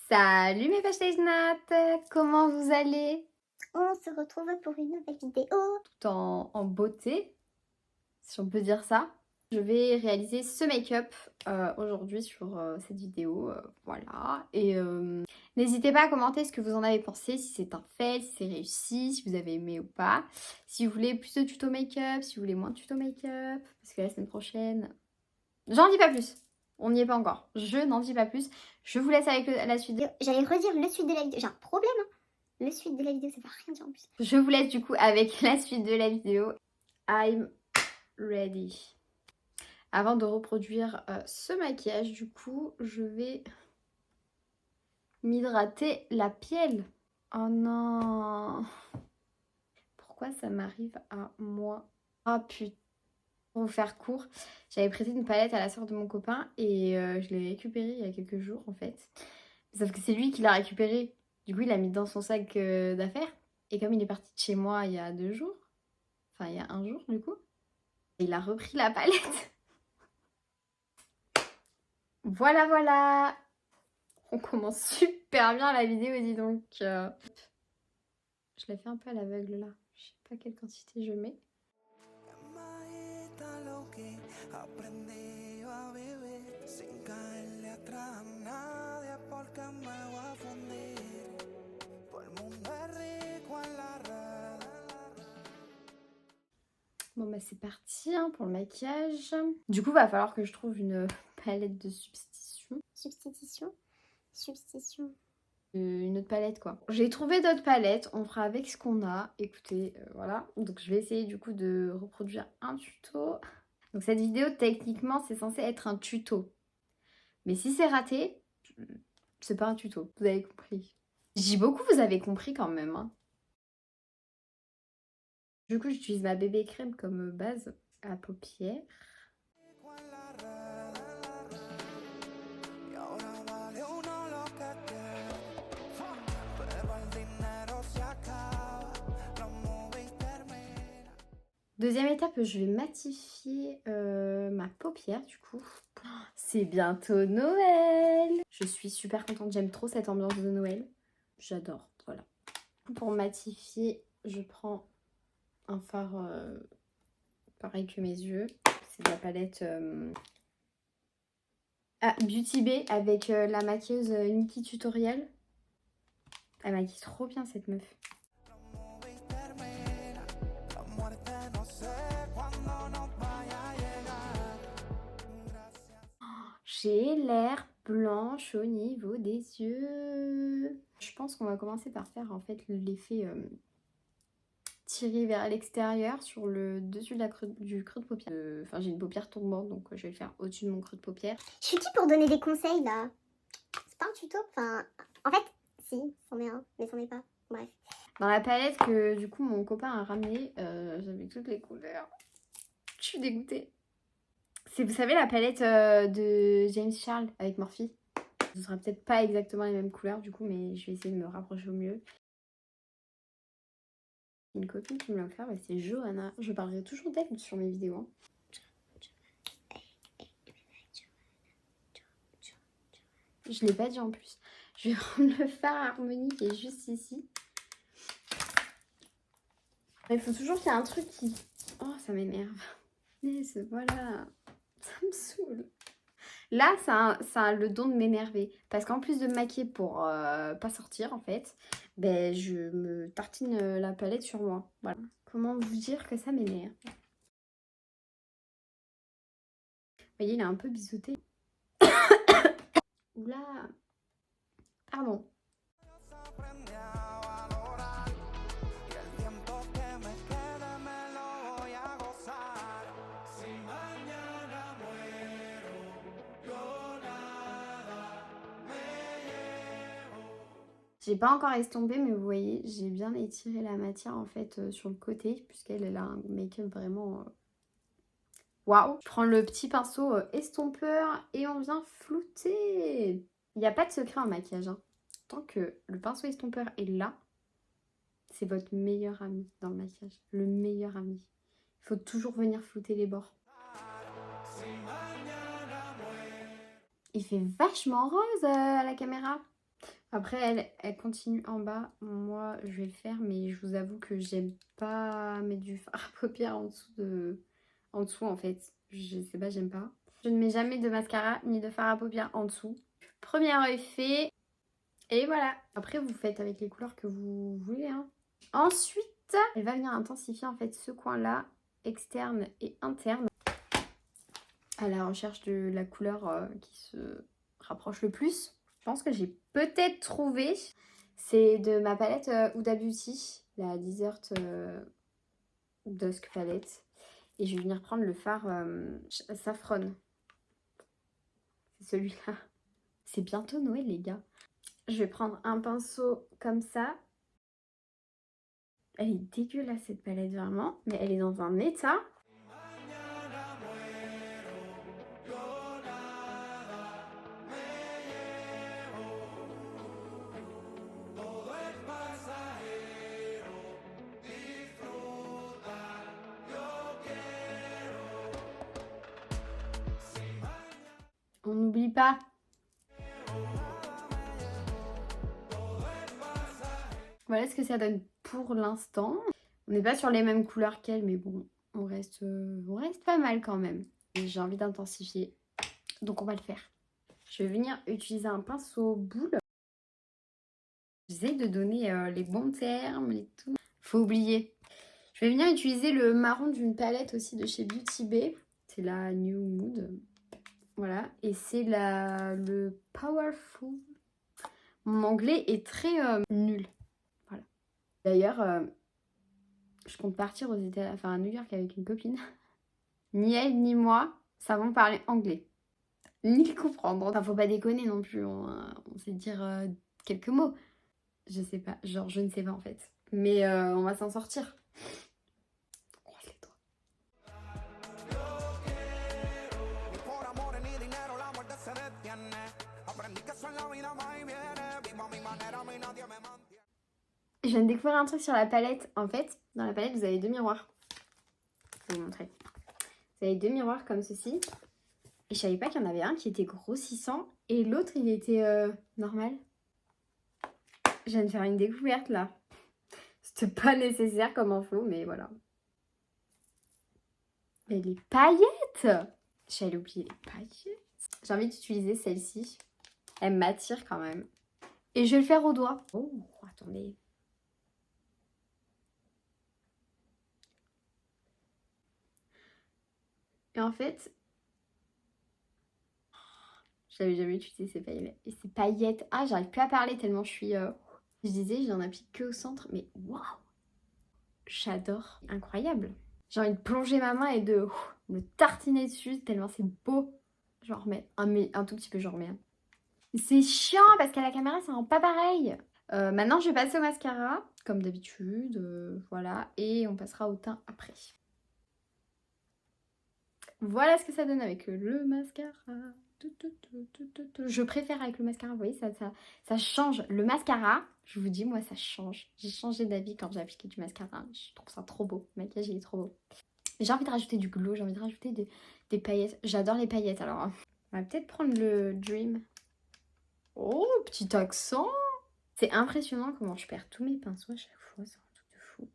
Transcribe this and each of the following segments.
Salut mes Nat, comment vous allez? On se retrouve pour une nouvelle vidéo. Tout en beauté, si on peut dire ça. Je vais réaliser ce make-up aujourd'hui sur cette vidéo, voilà. Et n'hésitez pas à commenter ce que vous en avez pensé, si c'est un fail, si c'est réussi, si vous avez aimé ou pas. Si vous voulez plus de tuto make-up, si vous voulez moins de tuto make-up, parce que la semaine prochaine... J'en dis pas plus, on n'y est pas encore. Je n'en dis pas plus, je vous laisse avec la suite. J'allais redire le suite de la vidéo. J'ai un problème, hein. Le suite de la vidéo, ça veut rien dire en plus. Je vous laisse du coup avec la suite de la vidéo. I'm ready. Avant de reproduire ce maquillage, du coup, je vais m'hydrater la piel. Oh non! Pourquoi ça m'arrive à moi? Ah putain! Pour vous faire court, j'avais prêté une palette à la sœur de mon copain et je l'ai récupérée il y a quelques jours en fait. Sauf que c'est lui qui l'a récupérée. Du coup, il l'a mis dans son sac d'affaires. Et comme il est parti de chez moi il y a 2 jours, enfin il y a 1 jour du coup, il a repris la palette. Voilà, voilà. On commence super bien la vidéo, dis donc. Je la fais un peu à l'aveugle là. Je sais pas quelle quantité je mets. Bon bah c'est parti hein, pour le maquillage. Du coup va falloir que je trouve une palette de substitution. Substitution. Une autre palette quoi. J'ai trouvé d'autres palettes, on fera avec ce qu'on a. Écoutez, voilà. Donc je vais essayer du coup de reproduire un tuto. Donc cette vidéo techniquement c'est censé être un tuto. Mais si c'est raté, c'est pas un tuto, vous avez compris. Je dis beaucoup, vous avez compris quand même. Hein. Du coup j'utilise ma bébé crème comme base à paupières. Deuxième étape, je vais matifier ma paupière du coup. C'est bientôt Noël. Je suis super contente, j'aime trop cette ambiance de Noël. J'adore, voilà. Pour matifier, je prends un fard pareil que mes yeux. C'est de la palette Beauty Bay avec la maquilleuse Nikki Tutorial. Elle maquille trop bien cette meuf. J'ai l'air blanche au niveau des yeux. Je pense qu'on va commencer par faire en fait l'effet tiré vers l'extérieur sur le dessus de du creux de paupière. Enfin j'ai une paupière tombante donc je vais le faire au-dessus de mon creux de paupière. Je suis qui pour donner des conseils là? C'est pas un tuto? Enfin, en fait, si, c'en est un, mais c'en est pas. Bref. Dans la palette que du coup mon copain a ramené, j'avais toutes les couleurs. Je suis dégoûtée. C'est, vous savez, la palette de James Charles avec Morphe. Ce sera peut-être pas exactement les mêmes couleurs du coup, mais je vais essayer de me rapprocher au mieux. Une copine qui me l'a offert, c'est Johanna. Je parlerai toujours d'elle sur mes vidéos. Je l'ai pas dit en plus. Je vais prendre le fard Harmonie qui est juste ici. Il faut toujours qu'il y ait un truc qui... Oh, ça m'énerve. Voilà. Ça me saoule. Là, ça a le don de m'énerver. Parce qu'en plus de me maquiller pour pas sortir, en fait, ben, je me tartine la palette sur moi. Voilà. Comment vous dire que ça m'énerve? Vous voyez, il est un peu biseauté. Oula. Pardon. J'ai pas encore estompé, mais vous voyez, j'ai bien étiré la matière en fait sur le côté, puisqu'elle a un make-up vraiment waouh. Je prends le petit pinceau estompeur et on vient flouter. Il n'y a pas de secret en maquillage. Hein. Tant que le pinceau estompeur est là, c'est votre meilleur ami dans le maquillage. Le meilleur ami. Il faut toujours venir flouter les bords. Il fait vachement rose à la caméra. Après, elle continue en bas. Moi, je vais le faire, mais je vous avoue que j'aime pas mettre du fard à paupières en dessous, en fait. Je sais pas, j'aime pas. Je ne mets jamais de mascara ni de fard à paupières en dessous. Premier effet. Et voilà. Après, vous faites avec les couleurs que vous voulez, hein. Ensuite, elle va venir intensifier, en fait, ce coin-là, externe et interne, à la recherche de la couleur qui se rapproche le plus. Je pense que j'ai peut-être trouvé. C'est de ma palette Huda Beauty, la Desert Dusk Palette. Et je vais venir prendre le fard Saffron. C'est celui-là. C'est bientôt Noël, les gars. Je vais prendre un pinceau comme ça. Elle est dégueulasse, cette palette, vraiment. Mais elle est dans un état. On n'oublie pas. Voilà ce que ça donne pour l'instant. On n'est pas sur les mêmes couleurs qu'elle, mais bon, on reste pas mal quand même. J'ai envie d'intensifier, donc on va le faire. Je vais venir utiliser un pinceau boule. J'essaie de donner les bons termes et tout. Faut oublier. Je vais venir utiliser le marron d'une palette aussi de chez Beauty Bay. C'est la New Mood. Voilà. Et c'est le Powerful. Mon anglais est très nul. Voilà. D'ailleurs, je compte partir à New York avec une copine. Ni elle ni moi savons parler anglais. Ni le comprendre. Enfin, faut pas déconner non plus. On sait dire quelques mots. Je sais pas. Genre, je ne sais pas en fait. Mais on va s'en sortir. On croise les doigts. Je viens de découvrir un truc sur la palette. En fait, dans la palette, vous avez 2 miroirs. Je vais vous montrer. Vous avez 2 miroirs comme ceci. Et je savais pas qu'il y en avait un qui était grossissant et l'autre, il était normal. Je viens de faire une découverte là. C'était pas nécessaire comme info, mais voilà. Mais les paillettes! J'allais oublier les paillettes. J'ai envie d'utiliser celle-ci. Elle m'attire quand même. Et je vais le faire au doigt. Oh, attendez. Et en fait, j'avais jamais utilisé ces paillettes. Et ces paillettes, ah, j'arrive plus à parler tellement je suis... Je disais, j'en applique que au centre, mais waouh! J'adore. Incroyable. J'ai envie de plonger ma main et de me tartiner dessus tellement c'est beau. J'en remets. Un tout petit peu, j'en remets. C'est chiant parce qu'à la caméra, ça rend pas pareil. Maintenant, je vais passer au mascara, comme d'habitude. Voilà. Et on passera au teint après. Voilà ce que ça donne avec le mascara. Je préfère avec le mascara, vous voyez, ça change. Le mascara, je vous dis, moi, ça change. J'ai changé d'avis quand j'ai appliqué du mascara. Je trouve ça trop beau. Le maquillage, il est trop beau. J'ai envie de rajouter du glow, j'ai envie de rajouter des paillettes. J'adore les paillettes, alors. On va peut-être prendre le Dream. Oh, petit accent. C'est impressionnant comment je perds tous mes pinceaux à chaque fois. C'est un truc de fou.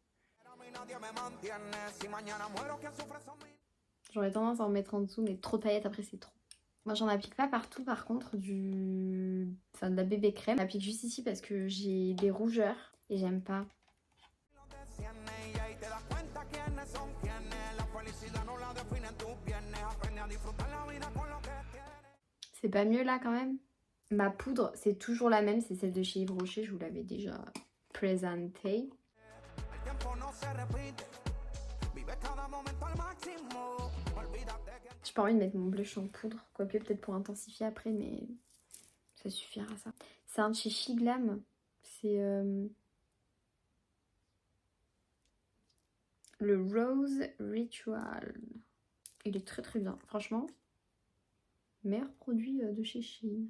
J'aurais tendance à en mettre en dessous, mais trop de paillettes, après, c'est trop. Moi, j'en applique pas partout, par contre, de la bébé crème. J'applique juste ici parce que j'ai des rougeurs et j'aime pas. C'est pas mieux là, quand même? Ma poudre, c'est toujours la même, c'est celle de chez Yves Rocher, je vous l'avais déjà présentée. J'ai pas envie de mettre mon blush en poudre, quoique peut-être pour intensifier après, mais ça suffira ça. C'est un de chez Shiglam, c'est le Rose Ritual. Il est très très bien, franchement. Meilleur produit de chez Shein.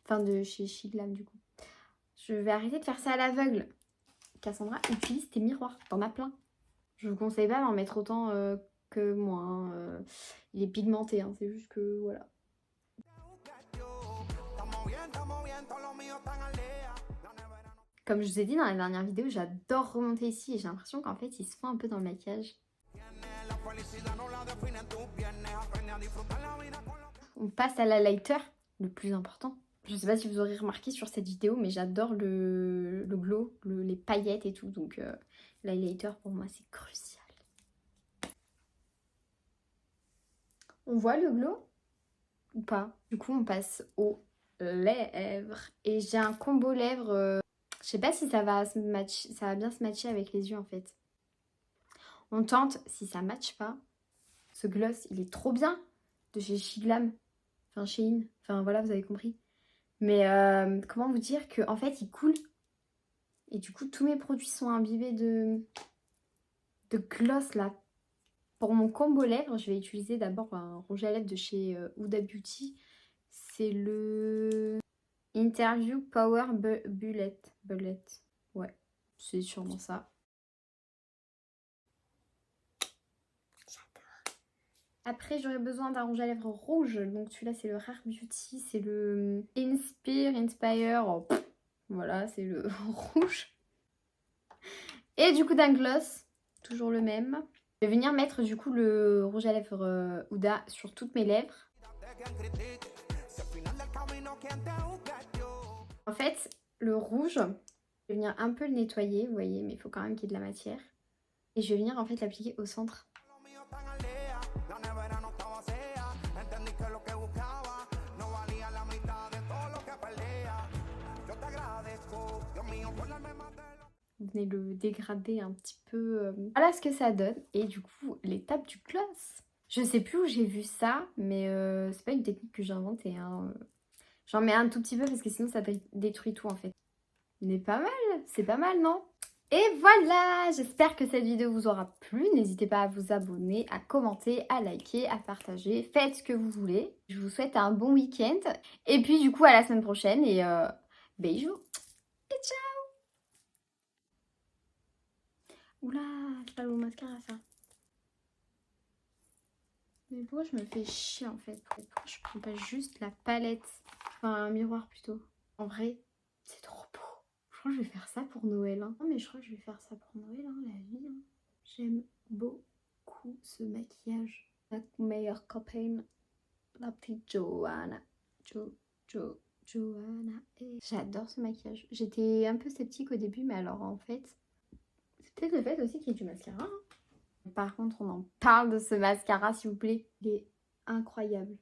Enfin, de chez Shiglam du coup. Je vais arrêter de faire ça à l'aveugle. Cassandra, utilise tes miroirs, t'en as plein. Je vous conseille pas d'en mettre autant que moi. Hein. Il est pigmenté, hein. C'est juste que voilà. Comme je vous ai dit dans la dernière vidéo, j'adore remonter ici et j'ai l'impression qu'en fait, il se fond un peu dans le maquillage. On passe à l'highlighter, le plus important. Je sais pas si vous aurez remarqué sur cette vidéo, mais j'adore le glow, les paillettes et tout. Donc l'highlighter pour moi c'est crucial. On voit le glow ou pas? Du coup on passe aux lèvres. Et j'ai un combo lèvres. Je sais pas si ça va bien se matcher avec les yeux en fait. On tente, si ça matche pas. Ce gloss il est trop bien. De chez Shiglam. Enfin Shein. Enfin voilà, vous avez compris. Mais comment vous dire que en fait il coule. Et du coup tous mes produits sont imbibés de gloss là. Pour mon combo lèvres, je vais utiliser d'abord un rouge à lèvres de chez Huda Beauty. C'est le Interview Power Bullet. Ouais, c'est sûrement ça. Après, j'aurais besoin d'un rouge à lèvres rouge. Donc celui-là, c'est le Rare Beauty. C'est le Inspire. Oh, voilà, c'est le rouge. Et du coup, d'un gloss. Toujours le même. Je vais venir mettre du coup le rouge à lèvres Huda sur toutes mes lèvres. En fait, le rouge, je vais venir un peu le nettoyer, vous voyez, mais il faut quand même qu'il y ait de la matière. Et je vais venir en fait l'appliquer au centre. Vous venez le dégrader un petit peu. Voilà ce que ça donne. Et du coup, l'étape du gloss. Je sais plus où j'ai vu ça, mais c'est pas une technique que j'ai inventée. Hein. J'en mets un tout petit peu parce que sinon ça détruit tout en fait. Mais pas mal, c'est pas mal, non? Et voilà, j'espère que cette vidéo vous aura plu. N'hésitez pas à vous abonner, à commenter, à liker, à partager. Faites ce que vous voulez. Je vous souhaite un bon week-end. Et puis du coup à la semaine prochaine et bisous. Et ciao. Oula, c'est pas le bon mascara ça. Mais pourquoi je me fais chier en fait? Pourquoi je prends pas juste la palette? Enfin un miroir plutôt. En vrai, c'est trop beau. Je crois que je vais faire ça pour Noël. Hein. Non mais je crois que je vais faire ça pour Noël, hein, la vie. Hein. J'aime beaucoup ce maquillage. Ma meilleure copine, la petite Joanna. Joanna. J'adore ce maquillage. J'étais un peu sceptique au début, mais alors en fait, c'est peut-être le fait aussi qu'il y ait du mascara. Hein. Par contre, on en parle de ce mascara, s'il vous plaît. Il est incroyable.